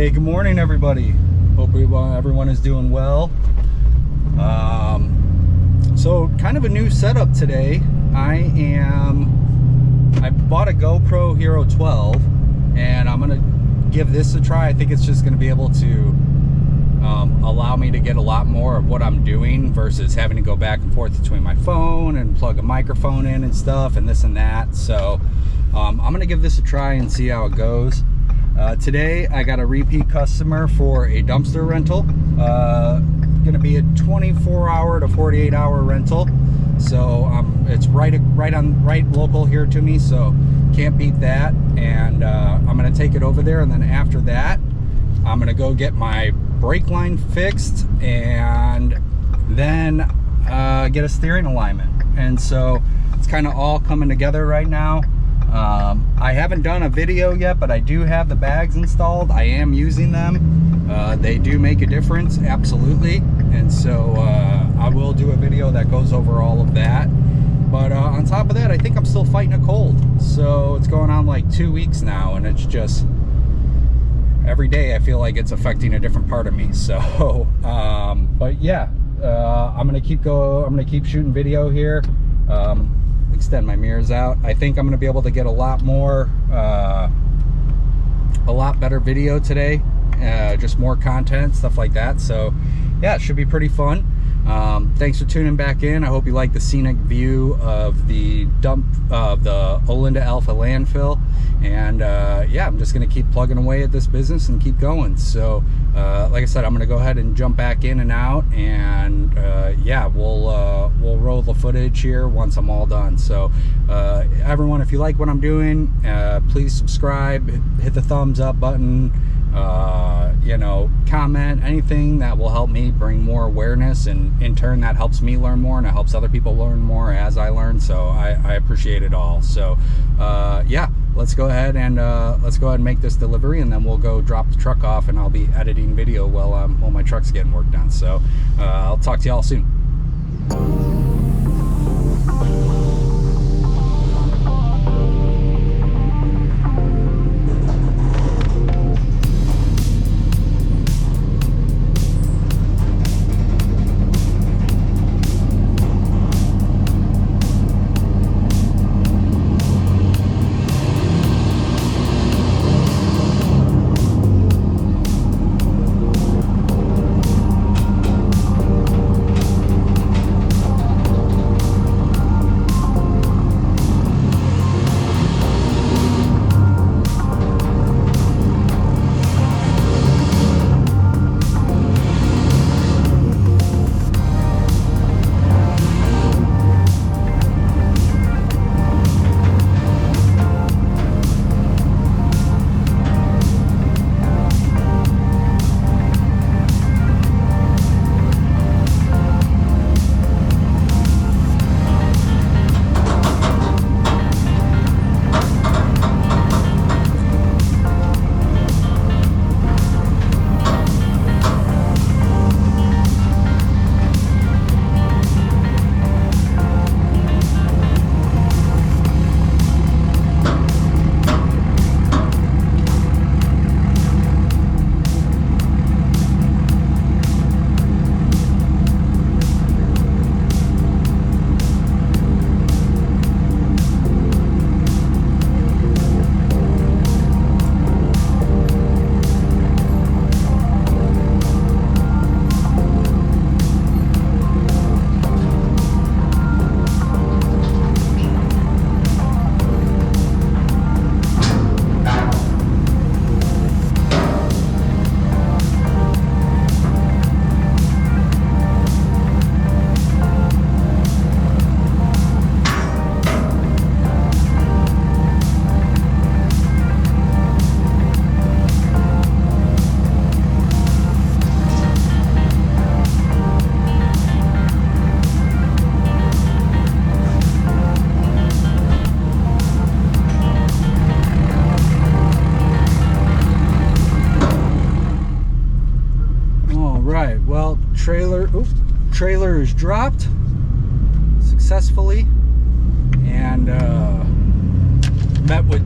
Hey, good morning, everybody. Hope everyone is doing well. So kind of a new setup today. I bought a GoPro Hero 12, and I'm gonna give this a try. I think it's just gonna be able to allow me to get a lot more of what I'm doing versus having to go back and forth between my phone and plug a microphone in and stuff and this and that. So I'm gonna give this a try and see how it goes. Today I got a repeat customer for a dumpster rental. Gonna be a 24-hour to 48-hour rental. So it's right local here to me, so can't beat that. And I'm gonna take it over there, and then after that I'm gonna go get my brake line fixed and then get a steering alignment. And so it's kind of all coming together right now. I haven't done a video yet, but I do have the bags installed. I am using them. They do make a difference, absolutely. And so I will do a video that goes over all of that. But on top of that, I think I'm still fighting a cold. So it's going on like 2 weeks now, and it's just every day I feel like it's affecting a different part of me. So but yeah, I'm gonna keep shooting video here. Extend my mirrors out. I think I'm gonna be able to get a lot better video today, just more content, stuff like that. So yeah, it should be pretty fun. Thanks for tuning back in. I hope you like the scenic view of the dump of the Olinda Alpha landfill. And yeah, I'm just gonna keep plugging away at this business and keep going. So like I said, I'm gonna go ahead and jump back in and out, and yeah, we'll roll the footage here once I'm all done. So everyone, if you like what I'm doing, please subscribe, hit the thumbs up button, you know, comment, anything that will help me bring more awareness, and in turn that helps me learn more, and it helps other people learn more as I learn. So I appreciate it all. So yeah, let's go ahead and make this delivery, and then we'll go drop the truck off, and I'll be editing video while my truck's getting work done. So I'll talk to y'all soon. Trailer is dropped successfully, and met with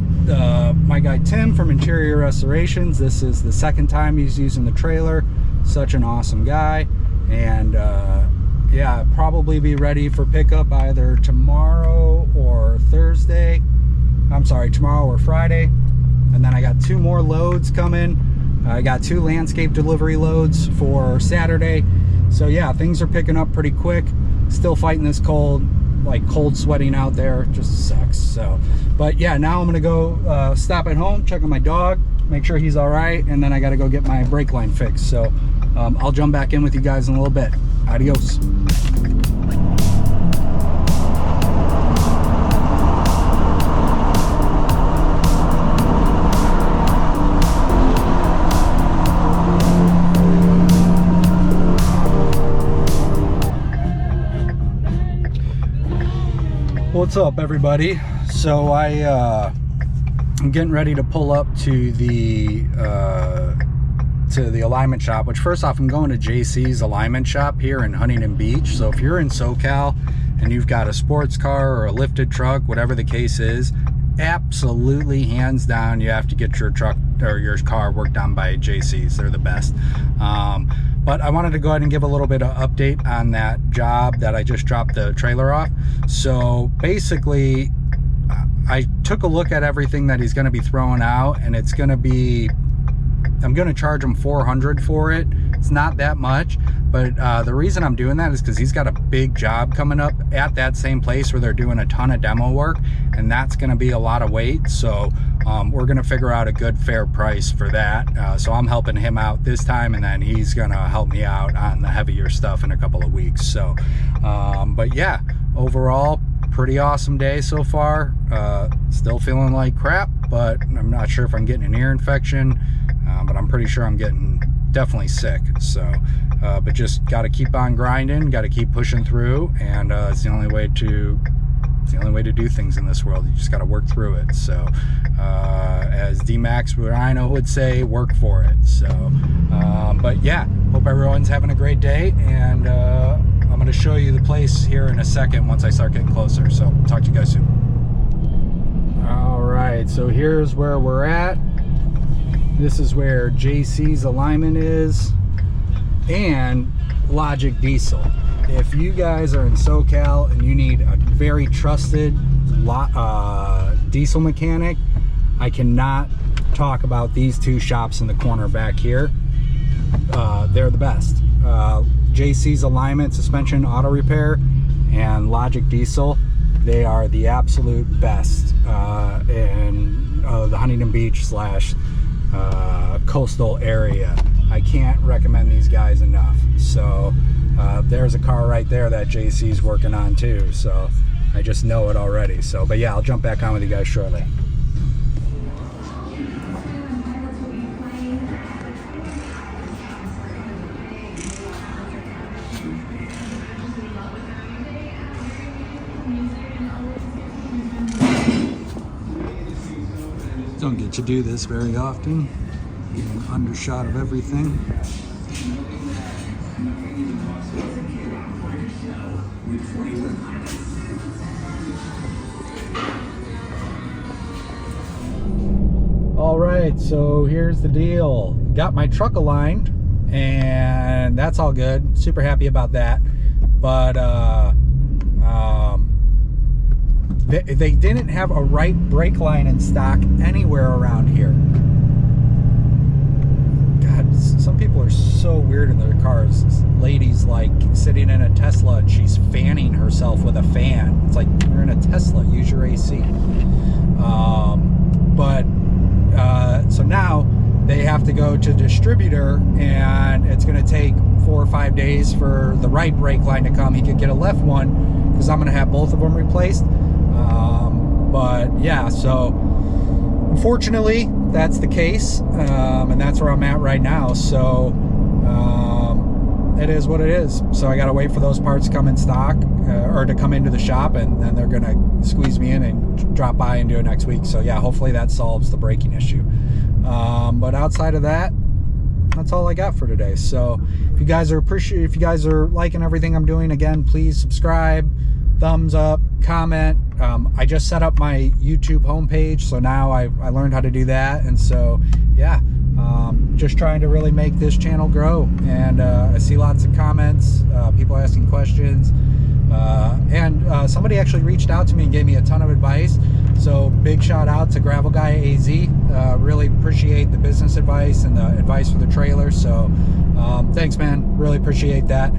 my guy guy Tim from Interior Restorations. This is the second time he's using the trailer. Such an awesome guy. And yeah, probably be ready for pickup either tomorrow or Thursday. I'm sorry, tomorrow or Friday. And then I got 2 more loads coming. I got 2 landscape delivery loads for Saturday. So yeah, things are picking up pretty quick. Still fighting this cold, like cold sweating out there. Just sucks. So, but yeah, now I'm gonna go stop at home, check on my dog, make sure he's all right, and then I gotta go get my brake line fixed. So I'll jump back in with you guys in a little bit. Adios. What's up, everybody? So I'm getting ready to pull up to the alignment shop, which first off, I'm going to JC's alignment shop here in Huntington Beach. So if you're in SoCal and you've got a sports car or a lifted truck, whatever the case is, absolutely hands down, you have to get your truck or your car worked on by JC's. They're the best. But I wanted to go ahead and give a little bit of update on that job that I just dropped the trailer off. So basically, I took a look at everything that he's going to be throwing out, and it's going to be, I'm going to charge him $400 for it. It's not that much, but the reason I'm doing that is because he's got a big job coming up at that same place where they're doing a ton of demo work, and that's going to be a lot of weight. So we're going to figure out a good fair price for that. So I'm helping him out this time, and then he's going to help me out on the heavier stuff in a couple of weeks. So but yeah, overall, pretty awesome day so far. Still feeling like crap, but I'm not sure if I'm getting an ear infection, but I'm pretty sure I'm getting definitely sick. So but just got to keep on grinding, got to keep pushing through, and it's the only way to do things in this world. You just got to work through it. So as D-Max Rhino would say, work for it. So but yeah, hope everyone's having a great day, and I'm going to show you the place here in a second once I start getting closer. So talk to you guys soon. All right, so here's where we're at. This is where JC's alignment is, and Logic Diesel. If you guys are in SoCal and you need a very trusted diesel mechanic, I cannot talk about these 2 shops in the corner back here. They're the best. JC's Alignment, Suspension, Auto Repair, and Logic Diesel, they are the absolute best in the Huntington Beach / coastal area. I can't recommend these guys enough. So there's a car right there that JC's working on too, so I just know it already. So but yeah, I'll jump back on with you guys shortly. Don't get to do this very often. Get an undershot of everything. All right, so here's the deal. Got my truck aligned, and that's all good. Super happy about that. But they didn't have a right brake line in stock anywhere around here. God, some people are so weird in their cars. This lady's like sitting in a Tesla and she's fanning herself with a fan. It's like, you're in a Tesla, use your AC. So now they have to go to distributor, and it's going to take 4 or 5 days for the right brake line to come. He could get a left one because I'm going to have both of them replaced. But yeah, so unfortunately that's the case, and that's where I'm at right now. So it is what it is. So I got to wait for those parts to come in stock, or to come into the shop, and then they're going to squeeze me in and drop by and do it next week. So yeah, hopefully that solves the braking issue. But outside of that, that's all I got for today. So if you guys are liking everything I'm doing, again, please subscribe, thumbs up, comment, I just set up my YouTube homepage, so now I learned how to do that. And so yeah, just trying to really make this channel grow. And I see lots of comments, people asking questions, and somebody actually reached out to me and gave me a ton of advice. So big shout out to Gravel Guy AZ. Really appreciate the business advice and the advice for the trailer. So thanks, man, really appreciate that.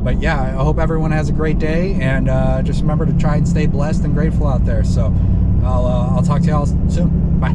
But yeah, I hope everyone has a great day, and just remember to try and stay blessed and grateful out there. So I'll talk to y'all soon. Bye.